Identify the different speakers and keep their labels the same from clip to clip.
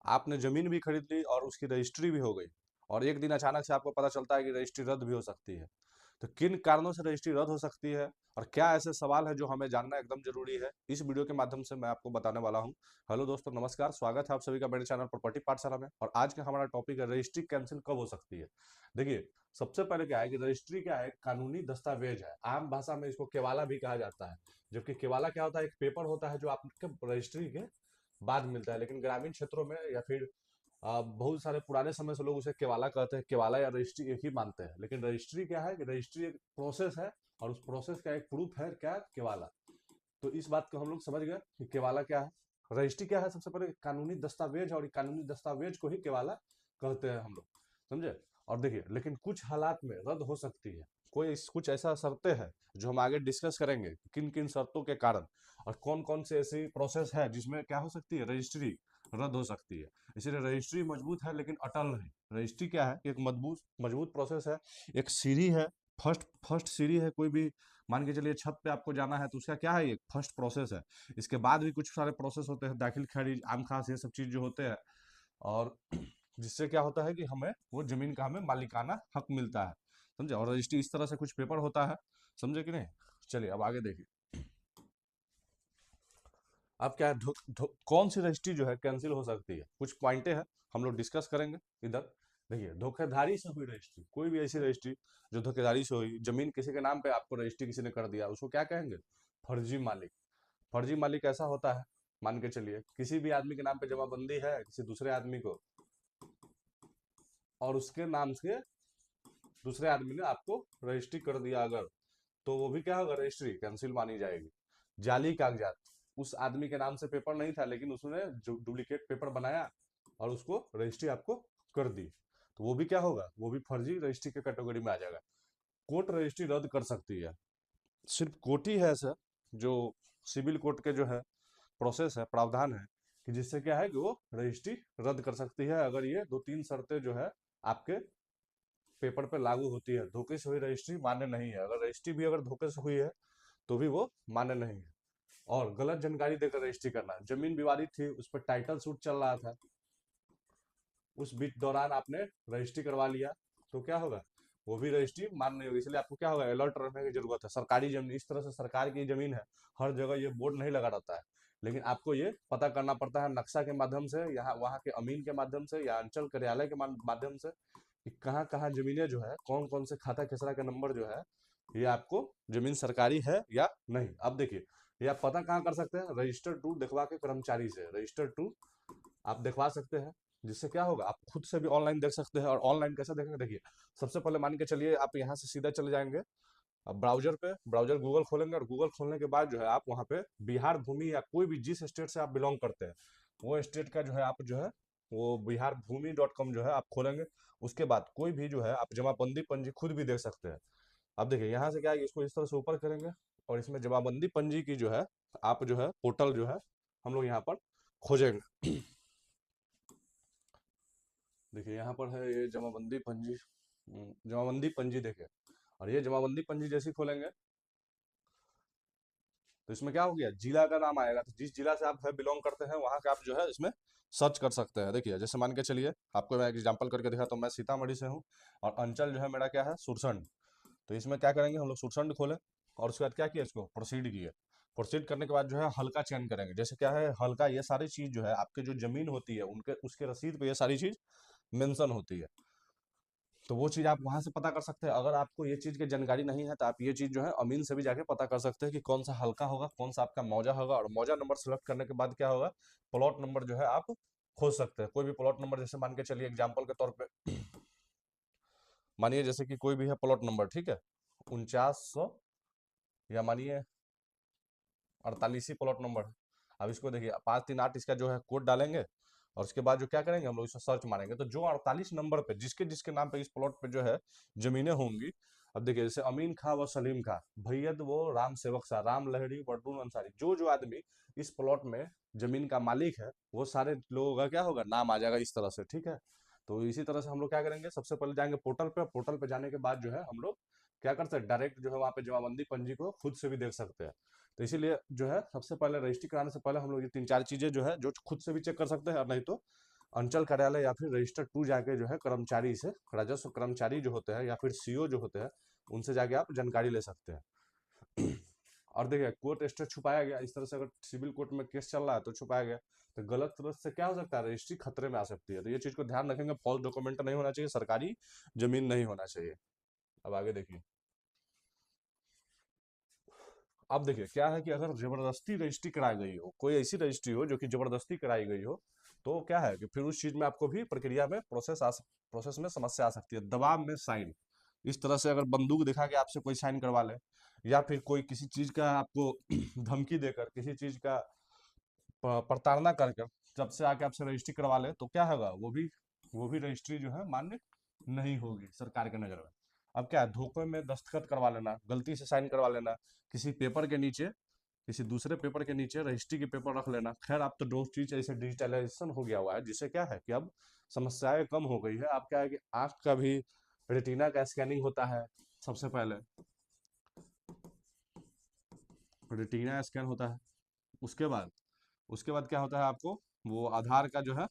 Speaker 1: आपने जमीन भी खरीद ली और उसकी रजिस्ट्री भी हो गई, और एक दिन अचानक से आपको पता चलता है कि रजिस्ट्री रद्द भी हो सकती है। तो किन कारणों से रजिस्ट्री रद्द हो सकती है, और क्या ऐसे सवाल है जो हमें जानना एकदम जरूरी है, इस वीडियो के माध्यम से मैं आपको बताने वाला हूं। हेलो दोस्तों, नमस्कार, स्वागत है आप सभी का मेरे चैनल प्रॉपर्टी पाठशाला में। और आज का हमारा टॉपिक है रजिस्ट्री कैंसिल कब हो सकती है। देखिए, सबसे पहले क्या है कि रजिस्ट्री क्या है, कानूनी दस्तावेज है। आम भाषा में इसको केवाला भी कहा जाता है। जबकि केवाला क्या होता है, एक पेपर होता है जो आपके रजिस्ट्री के बाद मिलता है। लेकिन ग्रामीण क्षेत्रों में या फिर बहुत सारे पुराने समय से लोग उसे केवाला कहते हैं। केवाला या रजिस्ट्री एक ही मानते हैं। लेकिन रजिस्ट्री क्या है कि रजिस्ट्री एक प्रोसेस है, और उस प्रोसेस का एक प्रूफ है क्या, केवाला। तो इस बात को हम लोग समझ गए कि केवाला क्या है। रजिस्ट्री क्या है, सबसे पहले कानूनी दस्तावेज, और कानूनी दस्तावेज को ही केवाला कहते हैं हम लोग, समझे। और देखिए, लेकिन कुछ हालात में रद्द हो सकती है। कुछ ऐसा शर्तें हैं जो हम आगे डिस्कस करेंगे, किन किन शर्तों के कारण और कौन कौन से ऐसी प्रोसेस है जिसमें क्या हो सकती है, रजिस्ट्री रद्द हो सकती है। इसलिए रजिस्ट्री मजबूत है लेकिन अटल नहीं। रजिस्ट्री क्या है, एक मजबूत मजबूत प्रोसेस है, एक सीढ़ी है। फर्स्ट फर्स्ट सीढ़ी है। कोई भी मान के चलिए छत पे आपको जाना है तो उसका क्या है, एक फर्स्ट प्रोसेस है। इसके बाद भी कुछ सारे प्रोसेस होते हैं, दाखिल खारिज, आम खास, ये सब चीज जो होते हैं। और जिससे क्या होता है कि हमें वो जमीन का हमें मालिकाना हक मिलता है, समझे। और रजिस्ट्री इस तरह से कुछ पेपर होता है, समझे कि नहीं। चलिए अब आगे देखिए। अब क्या है, कौन सी रजिस्ट्री जो है कैंसिल हो सकती है, कुछ पॉइंटें हैं, हम लोग डिस्कस करेंगे इधर। देखिए, धोखेधारी से हुई रजिस्ट्री, कोई भी ऐसी रजिस्ट्री जो धोखेधारी से हुई, जमीन किसी के नाम पे आपको रजिस्ट्री किसी ने कर दिया, उसको क्या कहेंगे, फर्जी मालिक। फर्जी मालिक ऐसा होता है, मान के चलिए किसी भी आदमी के नाम पे जमाबंदी है किसी दूसरे आदमी को, और उसके नाम से दूसरे आदमी ने आपको रजिस्ट्री कर दिया अगर, तो वो भी क्या होगा, रजिस्ट्री कैंसिल मानी जाएगी। जाली कागजात, उस आदमी के नाम से पेपर नहीं था लेकिन उसने जो डुप्लीकेट पेपर बनाया और उसको रजिस्ट्री आपको कर दी, तो वो भी क्या होगा, वो भी फर्जी रजिस्ट्री के कैटेगरी में आ जाएगा। कोर्ट रजिस्ट्री रद्द कर सकती है। सिर्फ कोर्ट ही है ऐसा जो सिविल कोर्ट के जो है प्रोसेस है, प्रावधान है, कि जिससे क्या है कि वो रजिस्ट्री रद्द कर सकती है अगर ये दो तीन शर्तें जो है आपके पेपर पे लागू होती है। धोखे से हुई रजिस्ट्री मान्य नहीं है। अगर रजिस्ट्री भी अगर धोखे से हुई है तो भी वो मान्य नहीं है। और गलत जानकारी देकर रजिस्ट्री करना, जमीन विवादित थी, उस पर टाइटल सूट चल रहा था, उस बीच दौरान आपने रजिस्ट्री करवा लिया, तो क्या होगा, वो भी रजिस्ट्री मान्य नहीं होगी। इसलिए आपको क्या होगा, अलर्ट रहने की जरूरत है। सरकारी जमीन, इस तरह से सरकार की जमीन है, हर जगह ये बोर्ड नहीं लगा रहता है, लेकिन आपको ये पता करना पड़ता है नक्शा के माध्यम से, यहाँ वहाँ के अमीन के माध्यम से या अंचल कार्यालय के माध्यम से, कि कहाँ कहाँ जमीनें जो है, कौन कौन से खाता खेसरा का नंबर जो है, ये आपको जमीन सरकारी है या नहीं। अब देखिए, ये आप पता कहाँ कर सकते हैं, रजिस्टर टू दिखवा के कर्मचारी से रजिस्टर टू आप दिखवा सकते हैं। जिससे क्या होगा, आप खुद से भी ऑनलाइन देख सकते हैं। और ऑनलाइन कैसे देखेंगे, देखिए, सबसे पहले मान के चलिए आप यहाँ से सीधा चले जाएंगे, अब ब्राउजर पे, ब्राउजर गूगल खोलेंगे, और गूगल खोलने के बाद जो है आप वहाँ पे बिहार भूमि, या कोई भी जिस स्टेट से आप बिलोंग करते हैं वो स्टेट का जो है आप जो है वो बिहार भूमि .com जो है आप खोलेंगे। उसके बाद कोई भी जो है आप जमाबंदी पंजी खुद भी देख सकते हैं। अब देखिए, यहाँ से क्या है, इसको इस तरह से ऊपर करेंगे, और इसमें जमाबंदी पंजी की जो है आप जो है पोर्टल जो है हम लोग यहाँ पर खोजेंगे। देखिए, यहाँ पर है ये जमाबंदी पंजी, जमाबंदी पंजी देखिए। और ये जमाबंदी पंजी जैसी खोलेंगे तो इसमें क्या हो गया, जिला का नाम आएगा। तो जिस जिला से आप है बिलोंग करते हैं वहां का आप जो है इसमें सर्च कर सकते हैं। देखिए, जैसे मान के चलिए आपको मैं एग्जांपल करके दिखा, तो मैं सीतामढ़ी से हूँ, और अंचल जो है मेरा क्या है, सुरसंड। तो इसमें क्या करेंगे, हम लोग सुरसंड खोले, और उसके बाद क्या किया, इसको प्रोसीड किए। प्रोसीड करने के बाद जो है हल्का चयन करेंगे। जैसे क्या है, हल्का, ये सारी चीज जो है आपके जो जमीन होती है उनके उसके रसीद पे ये सारी चीज मेंशन होती है। तो वो चीज आप वहां से पता कर सकते हैं। अगर आपको ये चीज की जानकारी नहीं है तो आप ये चीज जो है अमीन से भी जाके पता कर सकते हैं कि कौन सा हल्का होगा, कौन सा आपका मौजा होगा। और मौजा नंबर सेलेक्ट करने के बाद क्या होगा, प्लॉट नंबर जो है आप खोज सकते हैं। कोई भी प्लॉट नंबर, जैसे मान के चलिए एग्जाम्पल के तौर पे मानिए जैसे कि कोई भी है प्लॉट नंबर, ठीक है, 4900, या मानिए 48 प्लॉट नंबर है। अब इसको देखिए, 538 इसका जो है कोड डालेंगे, और उसके बाद जो क्या करेंगे, हम लोग इसको सर्च मारेंगे। तो जो 48 नंबर पे जिसके जिसके नाम पे इस प्लॉट पे जो है जमीनें होंगी, अब देखिए, जैसे अमीन खां व सलीम खां, भैयद वो राम सेवक सा, राम लहड़ी वर्डून अंसारी, जो जो आदमी इस प्लॉट में जमीन का मालिक है, वो सारे लोगों का क्या होगा, नाम आ जाएगा इस तरह से, ठीक है। तो इसी तरह से हम लोग क्या करेंगे, सबसे पहले जाएंगे पोर्टल पे। पोर्टल पे जाने के बाद जो है हम लोग क्या करते हैं, डायरेक्ट जो है वहाँ पे जमाबंदी पंजी को खुद से भी देख सकते हैं। तो इसीलिए जो है सबसे पहले रजिस्ट्री कराने से पहले हम लोग ये तीन चार चीजें जो है जो खुद से भी चेक कर सकते हैं, और नहीं तो अंचल कार्यालय या फिर रजिस्टर 2 जाके जो है कर्मचारी से, राजस्व कर्मचारी जो होते हैं या फिर सीओ जो होते हैं, उनसे जाके आप जानकारी ले सकते हैं। और देखिए कोर्ट स्टे छुपाया गया, इस तरह से अगर सिविल कोर्ट में केस चल रहा है तो छुपाया गया, तो गलत तरह से क्या हो सकता है, रजिस्ट्री खतरे में आ सकती है। तो ये चीज को ध्यान रखेंगे, फॉल्स डॉक्यूमेंट नहीं होना चाहिए, सरकारी जमीन नहीं होना चाहिए। अब आगे देखिए, अब देखिए क्या है कि अगर जबरदस्ती रजिस्ट्री कराई गई हो, कोई ऐसी रजिस्ट्री हो जो कि जबरदस्ती कराई गई हो, तो क्या है कि फिर उस चीज में आपको भी प्रक्रिया में प्रोसेस में समस्या आ सकती है। दबाव में साइन, इस तरह से अगर बंदूक दिखा के आपसे कोई साइन करवा ले, या फिर कोई किसी चीज का आपको धमकी देकर किसी चीज का प्रताड़ना कर कर जब से आके आपसे रजिस्ट्री करवा ले, तो क्या होगा, वो भी रजिस्ट्री जो है मान्य नहीं होगी सरकार के नजर में। अब क्या है, धोखे में दस्तखत करवा लेना, गलती से साइन करवा लेना, किसी पेपर के नीचे, किसी दूसरे पेपर के नीचे रजिस्ट्री के पेपर रख लेना। खैर अब तो दो चीज ऐसे डिजिटलाइजेशन हो गया हुआ है, जिससे क्या है कि अब समस्याएं कम हो गई है। अब क्या है कि आंख का भी रेटिना का स्कैनिंग होता है, सबसे पहले रेटिना स्कैन होता है। उसके बाद क्या होता है, आपको वो आधार का जो है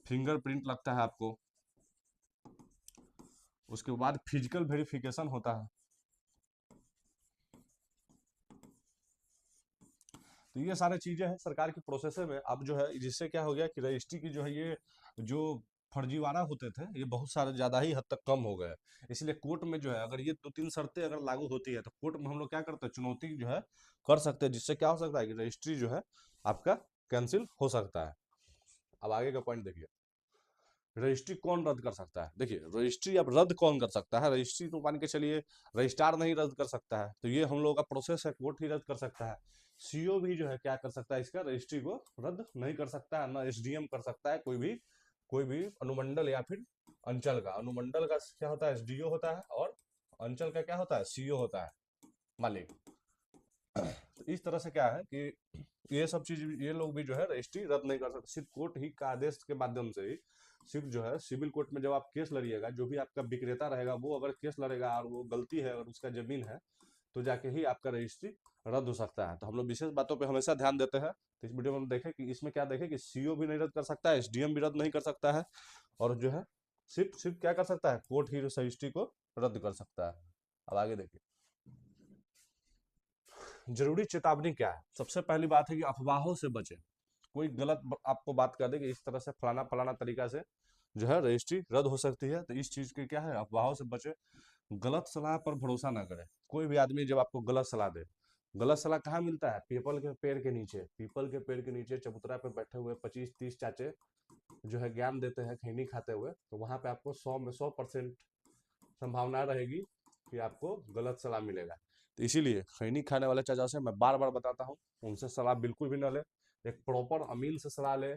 Speaker 1: फिंगरप्रिंट लगता है आपको। उसके बाद फिजिकल वेरिफिकेशन होता है। तो ये सारी चीजें हैं सरकार की प्रोसेस में। अब जो है जिससे क्या हो गया कि रजिस्ट्री की जो है ये जो फर्जीवाड़ा होते थे ये बहुत सारे ज्यादा ही हद तक कम हो गए। इसलिए कोर्ट में जो है अगर ये 2-3 शर्तें अगर लागू होती है तो कोर्ट में हम लोग क्या करते हैं, चुनौती जो है कर सकते हैं, जिससे क्या हो सकता है कि रजिस्ट्री जो है आपका कैंसिल हो सकता है। अब आगे का पॉइंट देखिए, रजिस्ट्री कौन रद्द कर सकता है। देखिए रजिस्ट्री अब रद्द कौन कर सकता है, रजिस्ट्री तो मान के चलिए रजिस्ट्रार नहीं रद्द कर सकता है, तो ये हम लोगों का प्रोसेस है, कोर्ट ही रद्द कर सकता है। सीओ भी जो है क्या कर सकता है, इसका रजिस्ट्री को रद्द नहीं कर सकता है, ना एसडीएम कर सकता है, कोई भी अनुमंडल या फिर अंचल का, अनुमंडल का क्या होता है, एसडीओ होता है, और अंचल का क्या होता है, सीओ होता है, मालिक। तो इस तरह से क्या है कि ये सब चीज ये लोग भी जो है रजिस्ट्री रद्द नहीं कर सकते, सिर्फ कोर्ट ही का आदेश के माध्यम से ही, सिर्फ जो है सिविल कोर्ट में जब आप केस लड़िएगा, जो भी आपका विक्रेता रहेगा वो अगर केस लड़ेगा और वो गलती है और उसका जमीन है, तो जाके ही आपका रजिस्ट्री रद्द हो सकता है। तो हम लोग विशेष बातों पे हमेशा ध्यान देते हैं। तो इस वीडियो में हम देखें कि इसमें क्या देखें कि सीओ भी नहीं रद्द कर सकता है, एसडीएम भी रद्द नहीं कर सकता है, और जो है सिर्फ सिर्फ क्या कर सकता है, कोर्ट ही रजिस्ट्री को रद्द कर सकता है। अब आगे देखिए, जरूरी चेतावनी क्या है। सबसे पहली बात है कि अफवाहों से बचें। कोई गलत आपको बात कर दे कि इस तरह से फलाना फलाना तरीका से जो है रजिस्ट्री रद्द हो सकती है, तो इस चीज के क्या है, अफवाहों से बचे। गलत सलाह पर भरोसा ना करें। कोई भी आदमी जब आपको गलत सलाह दे, गलत सलाह कहाँ मिलता है, पीपल के पेड़ के नीचे चबूतरा पे बैठे हुए 25-30 चाचे जो है ज्ञान देते हैं खैनी खाते हुए, तो वहां पे आपको 100% संभावना रहेगी कि आपको गलत सलाह मिलेगा। तो इसीलिए खैनी खाने वाले चाचा से मैं बार बार बताता हूँ, उनसे सलाह बिल्कुल भी ना ले। एक प्रॉपर अमीन से सलाह ले,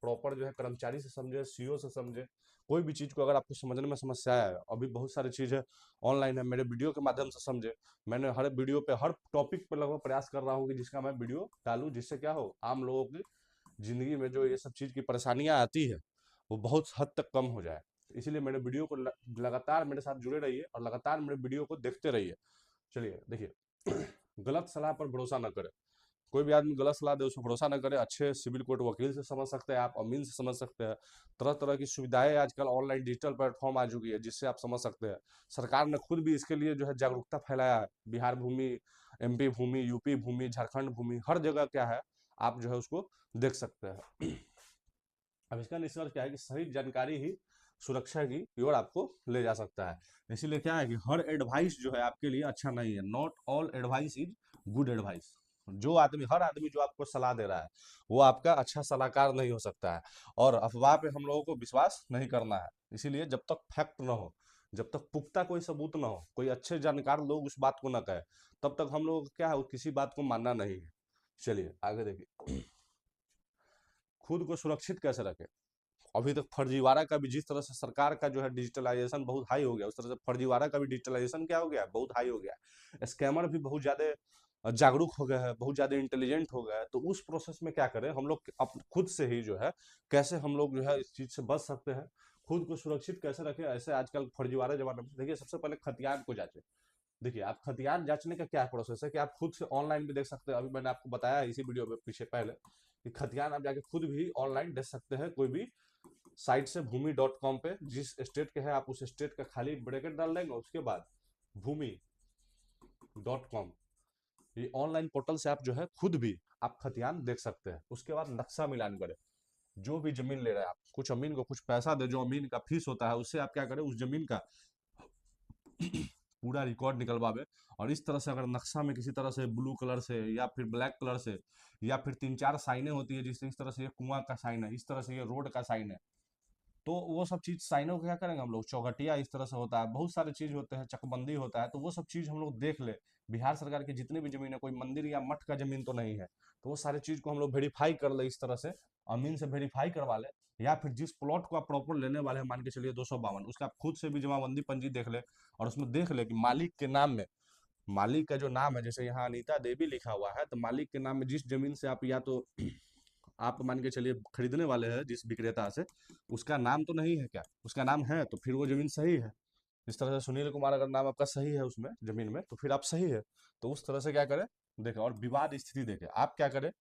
Speaker 1: प्रॉपर जो है कर्मचारी से समझे, सीओ से समझे। कोई भी चीज को अगर आपको समझने में समस्या है, अभी बहुत सारी चीजें ऑनलाइन है, मेरे वीडियो के माध्यम से समझे। मैंने हर वीडियो पे हर टॉपिक पे लगभग प्रयास कर रहा हूँ कि जिसका मैं वीडियो डालूं, जिससे क्या हो, आम लोगों की जिंदगी में जो ये सब चीज की परेशानियां आती है वो बहुत हद तक कम हो जाए। इसीलिए मेरे वीडियो को लगातार मेरे साथ जुड़े रहिए और लगातार मेरे वीडियो को देखते रहिए। चलिए देखिए, गलत सलाह पर भरोसा न करें। कोई भी आदमी गलत सलाह दे उस पर भरोसा न करे। अच्छे सिविल कोर्ट वकील से समझ सकते हैं आप, अमीन से समझ सकते हैं। तरह तरह की सुविधाएं आजकल ऑनलाइन डिजिटल प्लेटफॉर्म आ चुकी है, जिससे आप समझ सकते हैं। सरकार ने खुद भी इसके लिए जो है जागरूकता फैलाया है। बिहार भूमि, एमपी भूमि, यूपी भूमि, झारखंड भूमि, हर जगह क्या है, आप जो है उसको देख सकते हैं। अब इसका निष्कर्ष क्या है कि सही जानकारी ही सुरक्षा की ओर आपको ले जा सकता है। इसीलिए क्या है कि हर एडवाइस जो है आपके लिए अच्छा नहीं है। Not all advice is good advice. हर आदमी जो आपको सलाह दे रहा है वो आपका अच्छा सलाहकार नहीं हो सकता है। और अफवाह पे हम लोगों को विश्वास नहीं करना है। इसीलिए जब तक फैक्ट ना हो, जब तक पुख्ता कोई सबूत ना हो, कोई अच्छे जानकार लोग उस बात को ना कहे, तब तक हम लोग क्या है किसी बात को मानना नहीं है। चलिए आगे देखिए, खुद को सुरक्षित कैसे रखें। अभी तक फर्जीवाड़ा का भी, जिस तरह से सरकार का जो है डिजिटलाइजेशन बहुत हाई हो गया, उस तरह से फर्जीवाड़ा का भी डिजिटलाइजेशन क्या हो गया, बहुत हाई हो गया। स्कैमर भी बहुत ज्यादा जागरूक हो गए हैं, बहुत ज्यादा इंटेलिजेंट हो गए हैं। तो उस प्रोसेस में क्या करें हम लोग, खुद से ही जो है कैसे हम लोग जो है इस चीज से बच सकते हैं, खुद को सुरक्षित कैसे रखें ऐसे आजकल फर्जीवाड़े जमाने में। देखिए सबसे पहले खतियान को जांचें। देखिए आप खतियान जांचने का क्या प्रोसेस है कि आप खुद से ऑनलाइन भी देख सकते हैं। अभी मैंने आपको बताया इसी वीडियो में पीछे पहले कि खतियान आप जाके खुद भी ऑनलाइन दे सकते हैं कोई भी साइट से भूमि.com पे, जिस स्टेट के है आप उस स्टेट का खाली ब्रैकेट डाल देंगे, उसके बाद भूमि.com, ये ऑनलाइन पोर्टल से आप जो है खुद भी आप खतियान देख सकते हैं। उसके बाद नक्शा मिलान करें, जो भी जमीन ले रहे हैं आप, कुछ अमीन को कुछ पैसा दे, जो अमीन का फीस होता है उससे आप क्या करें, उस जमीन का पूरा रिकॉर्ड निकलवावे। और इस तरह से अगर नक्शा में किसी तरह से ब्लू कलर से या फिर ब्लैक कलर से या फिर 3-4 साइनें होती है, जिससे इस तरह से ये कुआं का साइन है, इस तरह से ये रोड का साइन है, तो वो सब चीज साइनों को क्या करेंगे हम लोग, चौखटिया इस तरह से होता है, बहुत सारे चीज होते हैं, चकबंदी होता है, तो वो सब चीज हम लोग देख ले। बिहार सरकार की जितनी भी जमीन है, कोई मंदिर या मठ का जमीन तो नहीं है, तो वो सारे चीज को हम लोग वेरीफाई कर ले, इस तरह से अमीन से वेरीफाई करवा ले। या फिर जिस प्लॉट को आप प्रॉपर लेने वाले हैं, मान के चलिए 252, उसका आप खुद से भी जमाबंदी पंजी देख ले, और उसमें देख ले कि मालिक के नाम में, मालिक का जो नाम है, जैसे यहाँ अनीता देवी लिखा हुआ है, तो मालिक के नाम में जिस जमीन से आप, या तो आप मान के चलिए खरीदने वाले हैं जिस विक्रेता से, उसका नाम तो नहीं है क्या, उसका नाम है तो फिर वो जमीन सही है। इस तरह से सुनील कुमार अगर नाम आपका सही है उसमें जमीन में, तो फिर आप सही है। तो उस तरह से क्या करें, देखें, और विवाद स्थिति देखें, आप क्या करें,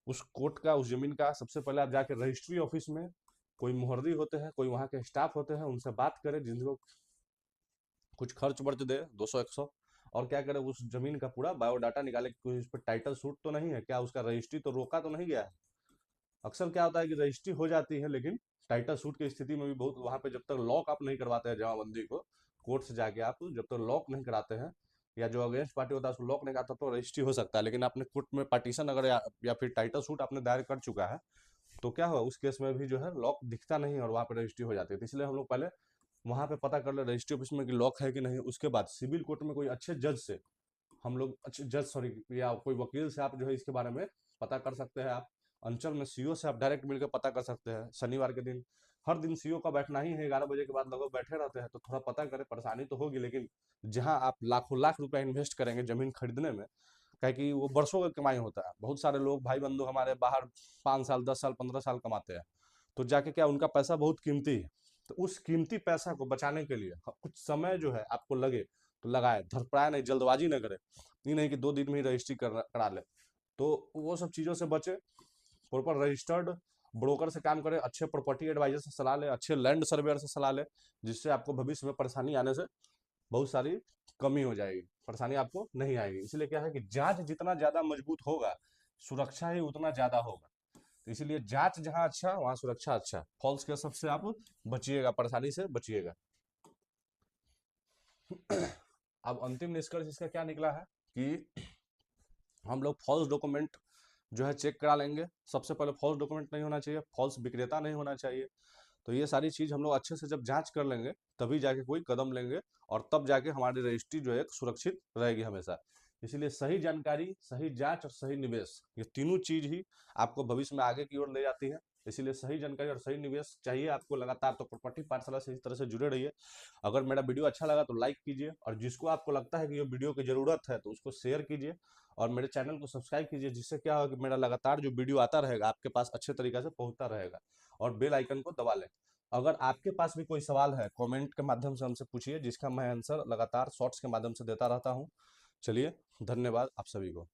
Speaker 1: उस कोर्ट का, उस जमीन का, सबसे पहले आप जाके रजिस्ट्री ऑफिस में, कोई मुहर्री होते हैं, कोई वहाँ के स्टाफ होते हैं, उनसे बात करें, जिनको कुछ खर्च वर्च दे 200-100, और क्या करें, उस जमीन का पूरा बायोडाटा निकाले कि कोई उस पर टाइटल सूट तो नहीं है क्या, उसका रजिस्ट्री तो रोका तो नहीं गया है। अक्सर क्या होता है कि रजिस्ट्री हो जाती है, लेकिन टाइटल सूट की स्थिति में भी बहुत, वहां पे जब तक लॉक आप नहीं करवाते हैं जमाबंदी को, कोर्ट से जाके आप जब तक लॉक नहीं कराते हैं, या जो अगेंस्ट पार्टी होता है उसको लॉक नहीं कराता, तो रजिस्ट्री हो सकता है। लेकिन आपने कोर्ट में पार्टीशन अगर या फिर टाइटल सूट आपने दायर कर चुका है, तो क्या हुआ, उस केस में भी जो है लॉक दिखता नहीं है और वहाँ पे रजिस्ट्री हो जाती है। तो इसलिए हम लोग पहले वहाँ पे पता कर ले रजिस्ट्री ऑफिस में कि लॉक है कि नहीं। उसके बाद सिविल कोर्ट में कोई अच्छे जज से हम लोग, अच्छे जज सॉरी, या कोई वकील से आप जो है इसके बारे में पता कर सकते हैं। आप अंचल में सीओ से आप डायरेक्ट मिलकर पता कर सकते हैं। शनिवार के दिन, हर दिन सीओ का बैठना ही है, 11 बजे के बाद लोग बैठे रहते हैं, तो थोड़ा पता करें, परेशानी तो होगी, लेकिन जहां आप लाखों लाख रुपया इन्वेस्ट करेंगे जमीन खरीदने में, क्या कि वो वर्षों का कमाई होता है। बहुत सारे लोग भाई बंधु हमारे बाहर 5 साल 10 साल 15 साल कमाते हैं, तो जाके क्या उनका पैसा बहुत कीमती है। तो उस कीमती पैसा को बचाने के लिए कुछ समय जो है आपको लगे तो लगाए, धरपड़ाए नहीं, जल्दबाजी न करे। ये नहीं कि 2 दिन में ही रजिस्ट्री करा ले, तो वो सब चीज़ों से बचे। प्रॉपर रजिस्टर्ड ब्रोकर से काम करें, अच्छे प्रॉपर्टी एडवाइजर से सलाह ले, अच्छे लैंड सर्वेयर से सलाह ले, जिससे आपको भविष्य में परेशानी आने से बहुत सारी कमी हो जाएगी, परेशानी आपको नहीं आएगी। इसलिए क्या है कि जांच जितना ज्यादा मजबूत होगा, सुरक्षा ही उतना ज्यादा होगा। तो इसीलिए जांच जहां अच्छा, वहां सुरक्षा अच्छा। फॉल्स के सबसे आप बचिएगा, परेशानी से बचिएगा। अब अंतिम निष्कर्ष इसका क्या निकला है कि हम लोग फॉल्स डॉक्यूमेंट जो है चेक करा लेंगे। सबसे पहले फॉल्स डॉक्यूमेंट नहीं होना चाहिए, फॉल्स विक्रेता नहीं होना चाहिए। तो ये सारी चीज हम लोग अच्छे से जब जांच कर लेंगे, तभी जाके कोई कदम लेंगे, और तब जाके हमारी रजिस्ट्री जो है सुरक्षित रहेगी हमेशा। इसीलिए सही जानकारी, सही जांच और सही निवेश, ये तीनों चीज ही आपको भविष्य में आगे की ओर ले जाती है। इसीलिए सही जानकारी और सही निवेश चाहिए आपको लगातार। तो प्रॉपर्टी पाठशाला से इस तरह से जुड़े रहिए। अगर मेरा वीडियो अच्छा लगा तो लाइक कीजिए, और जिसको आपको लगता है कि ये वीडियो की जरूरत है तो उसको शेयर कीजिए, और मेरे चैनल को सब्सक्राइब कीजिए, जिससे क्या होगा कि मेरा लगातार जो वीडियो आता रहेगा आपके पास अच्छे तरीके से पहुंचता रहेगा। और बेल आइकन को दबा लें। अगर आपके पास भी कोई सवाल है, कमेंट के माध्यम से हमसे पूछिए, जिसका मैं आंसर लगातार शॉर्ट्स के माध्यम से देता रहता हूं। चलिए, धन्यवाद आप सभी को।